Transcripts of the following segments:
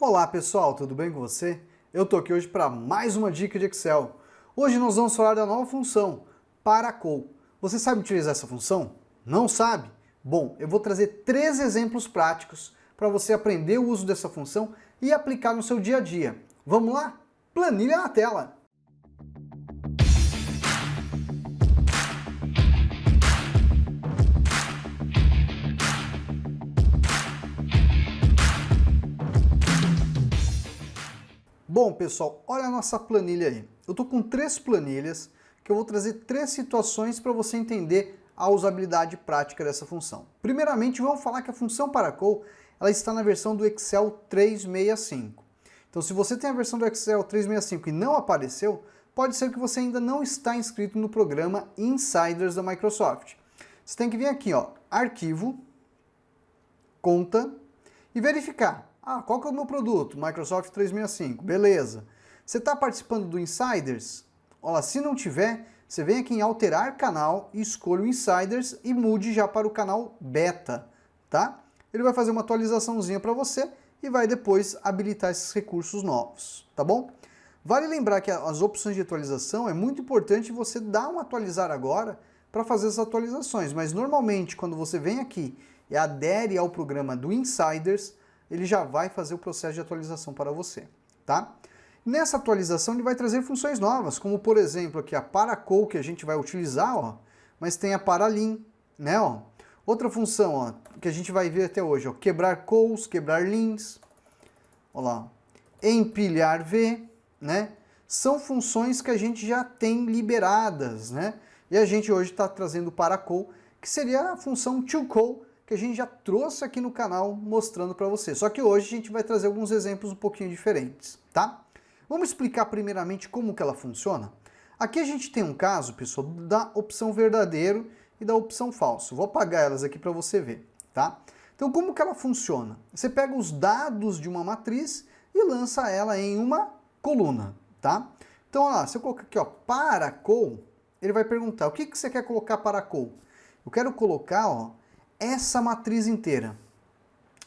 Olá pessoal, tudo bem com você? Eu tô aqui hoje para mais uma dica de Excel. Hoje nós vamos falar da nova função, PARACOL. Você sabe utilizar essa função? Não sabe? Bom, eu vou trazer 3 exemplos práticos para você aprender o uso dessa função e aplicar no seu dia a dia. Vamos lá? Planilha na tela! Bom, pessoal, olha a nossa planilha aí. Eu estou com 3 planilhas que eu vou trazer 3 situações para você entender a usabilidade prática dessa função. Primeiramente, vamos falar que a função PARACOL ela está na versão do Excel 365. Então, se você tem a versão do Excel 365 e não apareceu, pode ser que você ainda não está inscrito no programa Insiders da Microsoft. Você tem que vir aqui, ó, Arquivo, Conta e verificar. Qual que é o meu produto? Microsoft 365, beleza. Você está participando do Insiders? Olha, se não tiver, você vem aqui em Alterar Canal e escolha o Insiders e mude já para o canal Beta, tá? Ele vai fazer uma atualizaçãozinha para você e vai depois habilitar esses recursos novos, tá bom? Vale lembrar que as opções de atualização é muito importante você dar um atualizar agora para fazer as atualizações, mas normalmente quando você vem aqui e adere ao programa do Insiders, ele já vai fazer o processo de atualização para você, tá? Nessa atualização ele vai trazer funções novas, como por exemplo aqui a PARACOL que a gente vai utilizar, ó, mas tem a PARALIN, né, ó. Outra função, ó, que a gente vai ver até hoje, ó, quebrar COLs, quebrar LINs, ó lá, empilhar V, né? São funções que a gente já tem liberadas, né? E a gente hoje está trazendo o PARACOL, que seria a função TOCOL, que a gente já trouxe aqui no canal mostrando para você. Só que hoje a gente vai trazer alguns exemplos um pouquinho diferentes, tá? Vamos explicar primeiramente como que ela funciona? Aqui a gente tem um caso, pessoal, da opção verdadeiro e da opção falso. Vou apagar elas aqui para você ver, tá? Então como que ela funciona? Você pega os dados de uma matriz e lança ela em uma coluna, tá? Então, olha lá, se eu colocar aqui, ó, PARACOL, ele vai perguntar, o que que você quer colocar PARACOL? Eu quero colocar, ó, essa matriz inteira,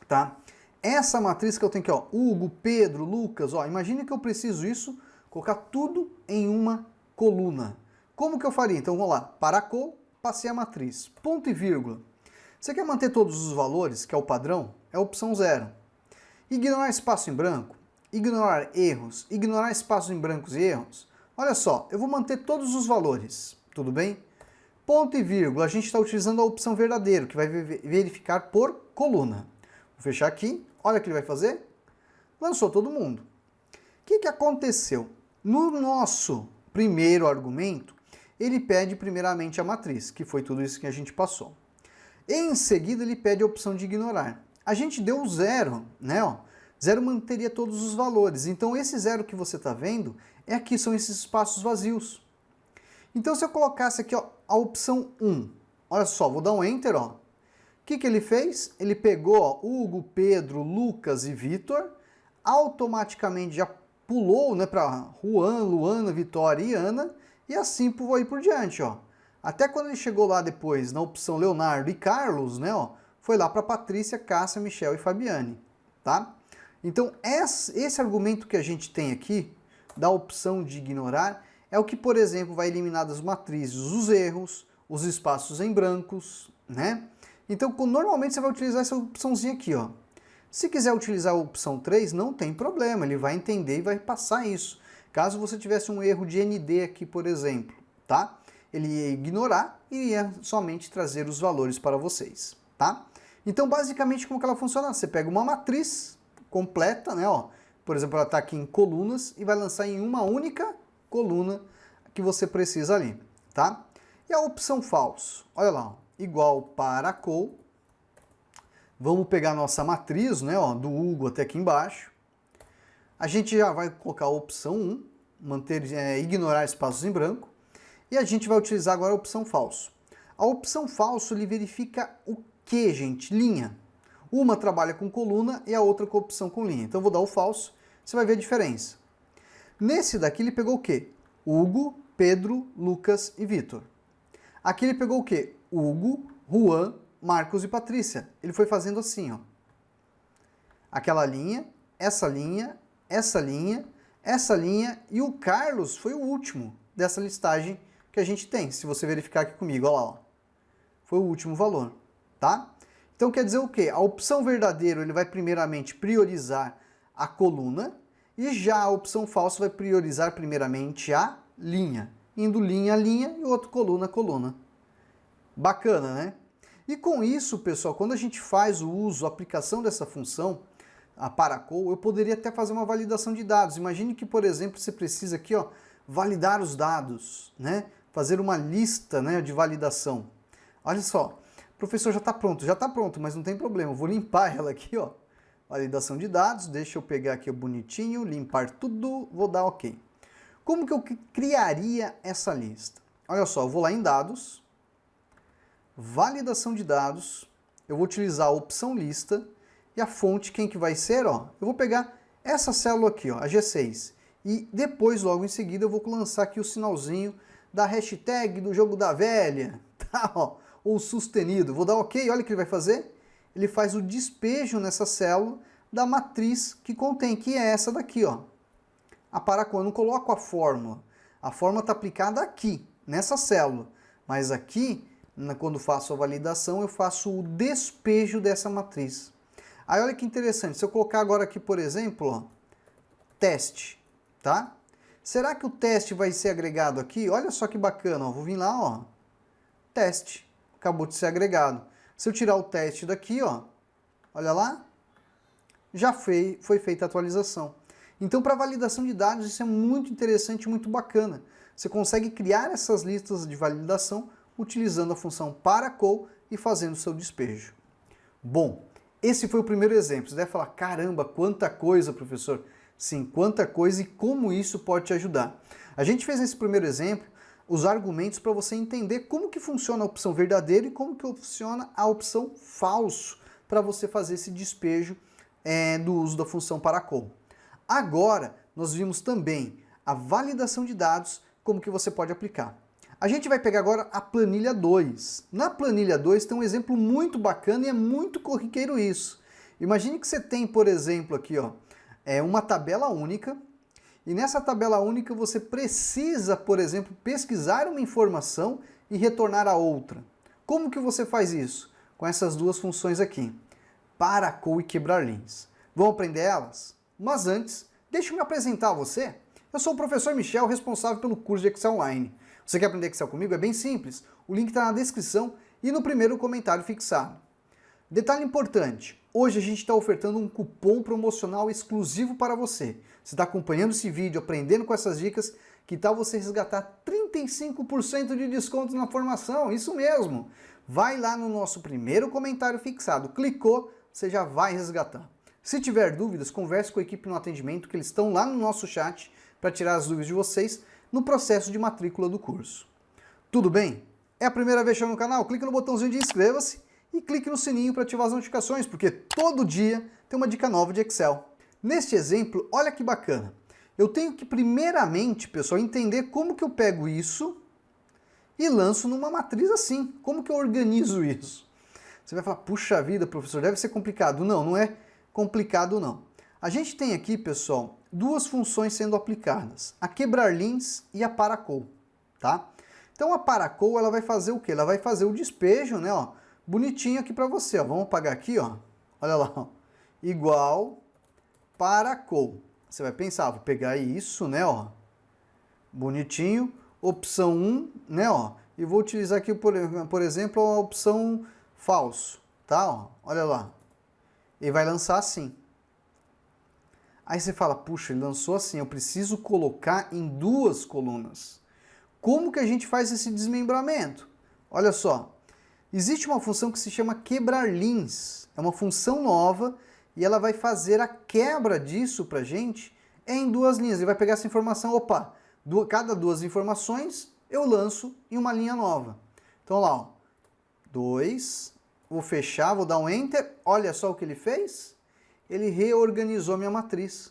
tá? Essa matriz que eu tenho aqui, ó, Hugo, Pedro, Lucas, ó, imagine que eu preciso isso, colocar tudo em uma coluna. Como que eu faria? Então, vamos lá, PARACOL, passei a matriz, ponto e vírgula. Você quer manter todos os valores, que é o padrão? É a opção 0. Ignorar espaço em branco, ignorar erros, ignorar espaços em brancos e erros. Olha só, eu vou manter todos os valores, tudo bem? Ponto e vírgula, a gente está utilizando a opção verdadeiro, que vai verificar por coluna. Vou fechar aqui, olha o que ele vai fazer. Lançou todo mundo. O que que aconteceu? No nosso primeiro argumento, ele pede primeiramente a matriz, que foi tudo isso que a gente passou. Em seguida, ele pede a opção de ignorar. A gente deu 0, né? Ó, 0 manteria todos os valores. Então, esse 0 que você está vendo, são esses espaços vazios. Então, se eu colocasse aqui, ó, a opção 1, olha só, vou dar um Enter, ó. O que que ele fez? Ele pegou, ó, Hugo, Pedro, Lucas e Vitor, automaticamente já pulou, né, para Juan, Luana, Vitória e Ana, e assim foi por diante, ó. Até quando ele chegou lá depois, na opção Leonardo e Carlos, né, ó, foi lá para Patrícia, Cássia, Michel e Fabiane, tá? Então, esse argumento que a gente tem aqui, da opção de ignorar, é o que, por exemplo, vai eliminar das matrizes os erros, os espaços em brancos, né? Então, normalmente você vai utilizar essa opçãozinha aqui, ó. Se quiser utilizar a opção 3, não tem problema, ele vai entender e vai passar isso. Caso você tivesse um erro de ND aqui, por exemplo, tá? Ele ia ignorar e ia somente trazer os valores para vocês, tá? Então, basicamente, como que ela funciona? Você pega uma matriz completa, né, ó. Por exemplo, ela está aqui em colunas e vai lançar em uma única coluna que você precisa ali, tá? E a opção falso, olha lá, ó, igual PARACOL. Vamos pegar a nossa matriz, né, ó, do Hugo até aqui embaixo. A gente já vai colocar a opção 1, ignorar espaços em branco. E a gente vai utilizar agora a opção falso. A opção falso, ele verifica o que, gente? Linha. Uma trabalha com coluna e a outra com opção com linha. Então eu vou dar o falso, você vai ver a diferença. Nesse daqui ele pegou o quê? Hugo, Pedro, Lucas e Vitor. Aqui ele pegou o quê? Hugo, Juan, Marcos e Patrícia. Ele foi fazendo assim, ó. Aquela linha essa linha, essa linha, essa linha e o Carlos foi o último dessa listagem que a gente tem. Se você verificar aqui comigo, olha lá, ó. Foi o último valor, tá? Então quer dizer o quê? A opção verdadeiro ele vai primeiramente priorizar a coluna e já a opção falso vai priorizar primeiramente a linha, indo linha a linha e outro coluna a coluna. Bacana, né? E com isso, pessoal, quando a gente faz o uso, a aplicação dessa função, a Paracol, eu poderia até fazer uma validação de dados. Imagine que, por exemplo, você precisa aqui, ó, validar os dados, né? Fazer uma lista, né, de validação. Olha só, professor, já está pronto, mas não tem problema. Eu vou limpar ela aqui, ó. Validação de dados, deixa eu pegar aqui o bonitinho, limpar tudo, vou dar OK. Como que eu criaria essa lista? Olha só, eu vou lá em dados, validação de dados, eu vou utilizar a opção lista e a fonte, quem que vai ser, ó? Eu vou pegar essa célula aqui, ó, a G6, e depois, logo em seguida, eu vou lançar aqui o sinalzinho da hashtag do jogo da velha, tá, ó, ou sustenido. Vou dar OK, olha o que ele vai fazer. Ele faz o despejo nessa célula da matriz que contém, que é essa daqui, ó. A Paracol, eu não coloco a fórmula. A fórmula está aplicada aqui, nessa célula. Mas aqui, quando faço a validação, eu faço o despejo dessa matriz. Aí olha que interessante, se eu colocar agora aqui, por exemplo, ó, teste, tá? Será que o teste vai ser agregado aqui? Olha só que bacana, ó. Vou vir lá, ó, teste, acabou de ser agregado. Se eu tirar o teste daqui, ó, olha lá, já foi feita a atualização. Então, para validação de dados, isso é muito interessante, muito bacana. Você consegue criar essas listas de validação utilizando a função Paracol e fazendo o seu despejo. Bom, esse foi o primeiro exemplo. Você deve falar, caramba, quanta coisa, professor. Sim, quanta coisa e como isso pode te ajudar. A gente fez nesse primeiro exemplo os argumentos para você entender como que funciona a opção verdadeiro e como que funciona a opção falso para você fazer esse despejo do uso da função Paracol. Agora, nós vimos também a validação de dados, como que você pode aplicar. A gente vai pegar agora a planilha 2. Na planilha 2 tem um exemplo muito bacana e é muito corriqueiro isso. Imagine que você tem, por exemplo, aqui, ó, uma tabela única, e nessa tabela única você precisa, por exemplo, pesquisar uma informação e retornar a outra. Como que você faz isso? Com essas duas funções aqui, Paracol e quebrar linhas. Vamos aprender elas? Mas antes, deixa eu me apresentar a você. Eu sou o professor Michel, responsável pelo curso de Excel Online. Você quer aprender Excel comigo? É bem simples. O link está na descrição e no primeiro comentário fixado. Detalhe importante, hoje a gente está ofertando um cupom promocional exclusivo para você. Você está acompanhando esse vídeo, aprendendo com essas dicas, que tal você resgatar 35% de desconto na formação? Isso mesmo! Vai lá no nosso primeiro comentário fixado, clicou, você já vai resgatar. Se tiver dúvidas, converse com a equipe no atendimento, que eles estão lá no nosso chat para tirar as dúvidas de vocês no processo de matrícula do curso. Tudo bem? É a primeira vez que chega no canal? Clique no botãozinho de inscreva-se e clique no sininho para ativar as notificações, porque todo dia tem uma dica nova de Excel. Neste exemplo, olha que bacana. Eu tenho que primeiramente, pessoal, entender como que eu pego isso e lanço numa matriz assim. Como que eu organizo isso? Você vai falar, puxa vida, professor, deve ser complicado. Não, não é complicado não. A gente tem aqui, pessoal, duas funções sendo aplicadas, a quebrar linhas e a Paracol, tá? Então a Paracol, ela vai fazer o quê? Ela vai fazer o despejo, né, ó, bonitinho aqui para você, ó. Vamos apagar aqui, ó. Olha lá, ó. Igual Paracol. Você vai pensar, vou pegar isso, né, ó. Bonitinho, opção 1, né, ó. E vou utilizar aqui, por exemplo, a opção falso, tá, ó. Olha lá. Ele vai lançar assim. Aí você fala, puxa, ele lançou assim, eu preciso colocar em duas colunas. Como que a gente faz esse desmembramento? Olha só, existe uma função que se chama quebrar linhas. É uma função nova e ela vai fazer a quebra disso pra gente em duas linhas. Ele vai pegar essa informação, opa, cada duas informações eu lanço em uma linha nova. Então lá, ó, 2, vou fechar, vou dar um Enter, olha só o que ele fez. Ele reorganizou a minha matriz.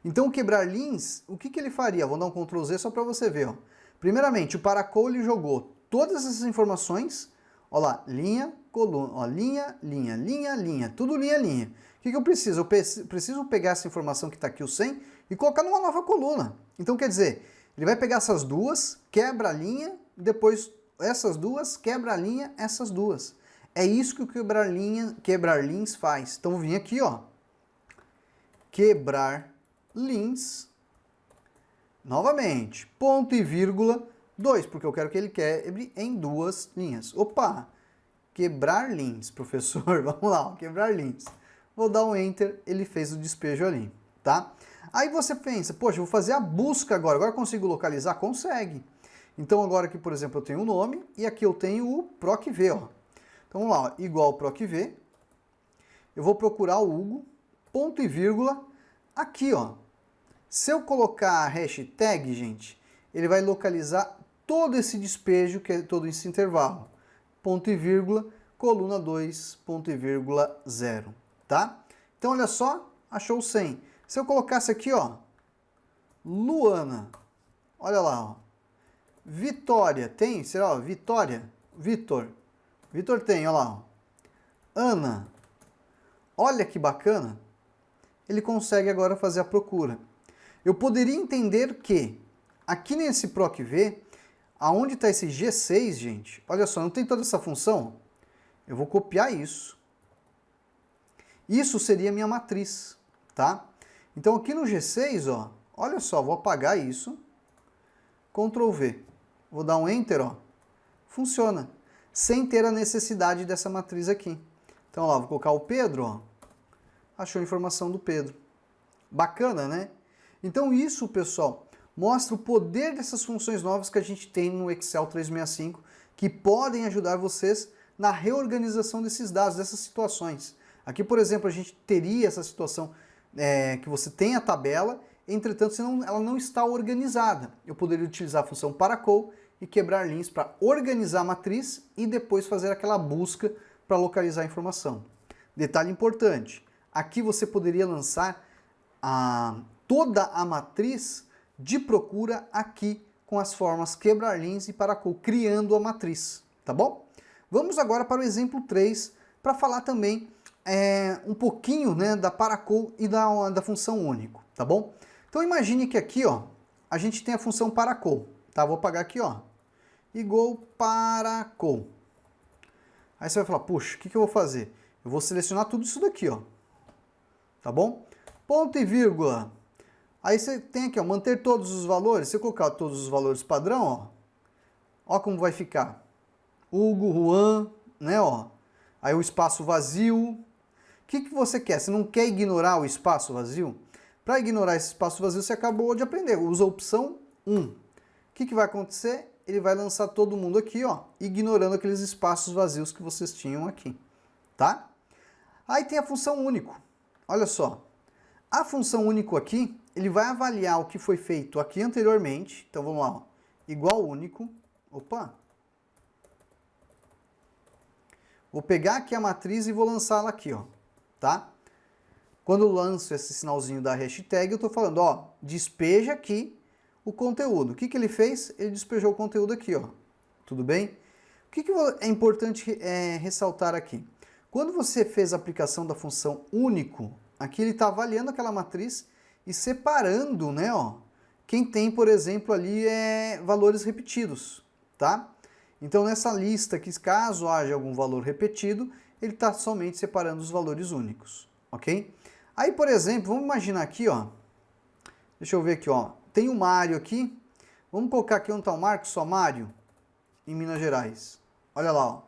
Então o quebrar linhas, o que ele faria? Vou dar um Ctrl Z só para você ver. Ó. Primeiramente, o Paracol ele jogou todas essas informações, ó lá, linha, coluna, ó, linha, linha, linha, linha, tudo linha, linha. O que eu preciso? Eu preciso pegar essa informação que está aqui, o 100, e colocar numa nova coluna. Então, quer dizer, ele vai pegar essas duas, quebra a linha, depois essas duas, quebra a linha, essas duas. É isso que o quebrar linhas faz. Então, vou vir aqui, ó, quebrar linhas, novamente, ponto e vírgula, 2, porque eu quero que ele quebre em duas linhas. Opa! Quebrar linhas, professor, vamos lá, ó, quebrar linhas. Vou dar um Enter, ele fez o despejo ali, tá? Aí você pensa, poxa, eu vou fazer a busca agora eu consigo localizar? Consegue. Então agora aqui, por exemplo, eu tenho o nome e aqui eu tenho o PROC-V, ó. Então vamos lá, ó, igual PROC-V, eu vou procurar o Hugo, ponto e vírgula, aqui, ó. Se eu colocar a hashtag, gente, ele vai localizar todo esse despejo, que é todo esse intervalo. Ponto e vírgula, coluna 2, ponto e vírgula 0, tá? Então, olha só, achou 100. Se eu colocasse aqui, ó, Luana, olha lá, ó, Vitória, tem? Será, ó, Vitória? Vitor tem, olha lá, ó. Ana, olha que bacana. Ele consegue agora fazer a procura. Eu poderia entender que, aqui nesse PROC-V, aonde está esse G6, gente, olha só, não tem toda essa função? Eu vou copiar isso. Isso seria a minha matriz, tá? Então aqui no G6, ó, olha só, vou apagar isso, Ctrl V, vou dar um Enter, ó, funciona, sem ter a necessidade dessa matriz aqui. Então lá, vou colocar o Pedro, ó, achou a informação do Pedro. Bacana, né? Então isso, pessoal, mostra o poder dessas funções novas que a gente tem no Excel 365, que podem ajudar vocês na reorganização desses dados, dessas situações. Aqui, por exemplo, a gente teria essa situação que você tem a tabela, entretanto, ela não está organizada. Eu poderia utilizar a função PARACOL e quebrar linhas para organizar a matriz e depois fazer aquela busca para localizar a informação. Detalhe importante, aqui você poderia lançar toda a matriz de procura aqui com as formas quebrar linhas e PARACOL, criando a matriz, tá bom? Vamos agora para o exemplo 3, para falar também um pouquinho, né, da PARACOL e da função único, tá bom? Então imagine que aqui, ó, a gente tem a função PARACOL, tá? Vou apagar aqui, ó, igual PARACOL. Aí você vai falar, puxa, o que eu vou fazer? Eu vou selecionar tudo isso daqui, ó, tá bom? Ponto e vírgula. Aí você tem aqui, ó, manter todos os valores. Se eu colocar todos os valores padrão, ó como vai ficar. Hugo, Juan, né, ó. Aí o espaço vazio. O que você quer? Você não quer ignorar o espaço vazio? Para ignorar esse espaço vazio, você acabou de aprender. Usa a opção 1. O que vai acontecer? Ele vai lançar todo mundo aqui, ó, ignorando aqueles espaços vazios que vocês tinham aqui, tá? Aí tem a função único. Olha só. A função único aqui, ele vai avaliar o que foi feito aqui anteriormente. Então vamos lá, ó. Igual único. Opa! Vou pegar aqui a matriz e vou lançá-la aqui, ó, tá? Quando eu lanço esse sinalzinho da hashtag, eu estou falando, ó, despeja aqui o conteúdo. O que ele fez? Ele despejou o conteúdo aqui, ó. Tudo bem? O que é importante ressaltar aqui? Quando você fez a aplicação da função único, aqui ele está avaliando aquela matriz e separando, né, ó, quem tem, por exemplo, ali valores repetidos, tá? Então nessa lista aqui, caso haja algum valor repetido, ele está somente separando os valores únicos, ok? Aí, por exemplo, vamos imaginar aqui, ó, deixa eu ver aqui, ó, tem o Mário aqui, vamos colocar aqui onde está o Marcos, só Mário, em Minas Gerais. Olha lá, ó.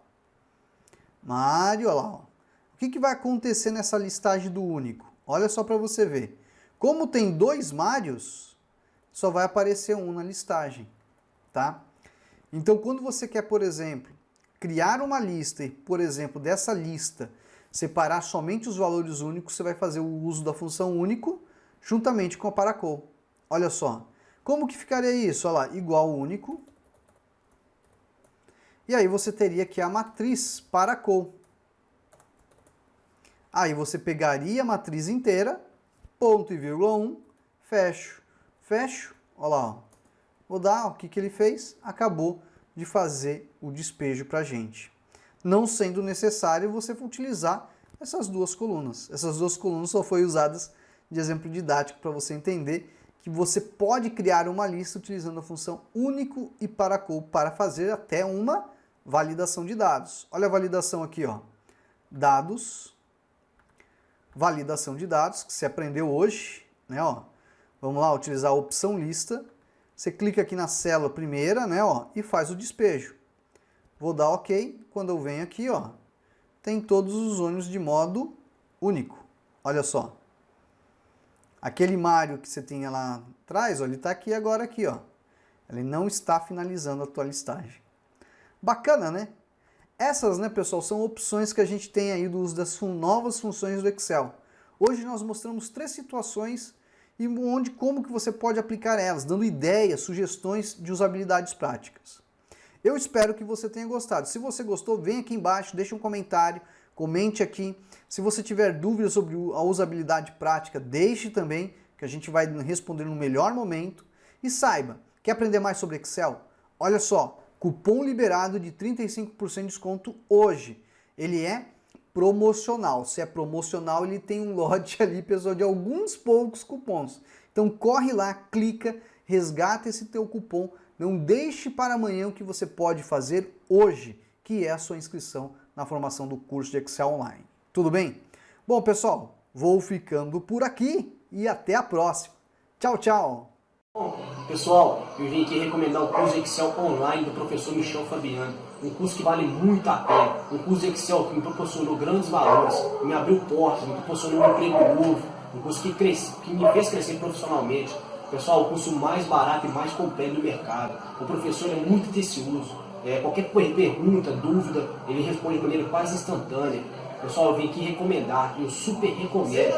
Mário, olha lá, ó. O que vai acontecer nessa listagem do único? Olha só para você ver. Como tem 2 Mários, só vai aparecer um na listagem, tá? Então, quando você quer, por exemplo, criar uma lista e, por exemplo, dessa lista, separar somente os valores únicos, você vai fazer o uso da função único juntamente com a PARACOL. Olha só. Como que ficaria isso? Olha lá, igual único. E aí você teria aqui a matriz PARACOL. Aí você pegaria a matriz inteira, ponto e vírgula 1, fecho. Fecho, olha lá, ó. Vou dar, o que ele fez? Acabou de fazer o despejo para a gente. Não sendo necessário você utilizar essas duas colunas. Essas duas colunas só foram usadas de exemplo didático para você entender que você pode criar uma lista utilizando a função único e paracol para fazer até uma validação de dados. Olha a validação aqui, ó. Dados, validação de dados, que você aprendeu hoje, né, ó. Vamos lá, utilizar a opção lista. Você clica aqui na célula primeira, né, ó, e faz o despejo. Vou dar OK. Quando eu venho aqui, ó, tem todos os ônibus de modo único. Olha só. Aquele Mário que você tinha lá atrás, ó, ele está aqui agora aqui, ó. Ele não está finalizando a tua listagem. Bacana, né? Essas, né, pessoal, são opções que a gente tem aí do uso das novas funções do Excel. Hoje nós mostramos 3 situações e como que você pode aplicar elas, dando ideias, sugestões de usabilidades práticas. Eu espero que você tenha gostado. Se você gostou, vem aqui embaixo, deixa um comentário, comente aqui. Se você tiver dúvidas sobre a usabilidade prática, deixe também, que a gente vai responder no melhor momento. E saiba, quer aprender mais sobre Excel? Olha só, cupom liberado de 35% de desconto hoje. Ele é promocional. Se é promocional, ele tem um lote ali, pessoal, de alguns poucos cupons. Então corre lá, clica, resgata esse teu cupom. Não deixe para amanhã o que você pode fazer hoje, que é a sua inscrição na formação do curso de Excel Online. Tudo bem? Bom, pessoal, vou ficando por aqui e até a próxima. Tchau, tchau! Bom, pessoal, eu vim aqui recomendar o curso de Excel Online do professor Michel Fabiano. Um curso que vale muito a pena. Um curso de Excel que me proporcionou grandes valores, me abriu portas, me proporcionou um emprego novo. Um curso que me fez crescer profissionalmente. Pessoal, o curso mais barato e mais completo do mercado. O professor é muito atencioso. Qualquer pergunta, dúvida, ele responde de maneira quase instantânea. Pessoal, eu vim aqui recomendar, eu super recomendo.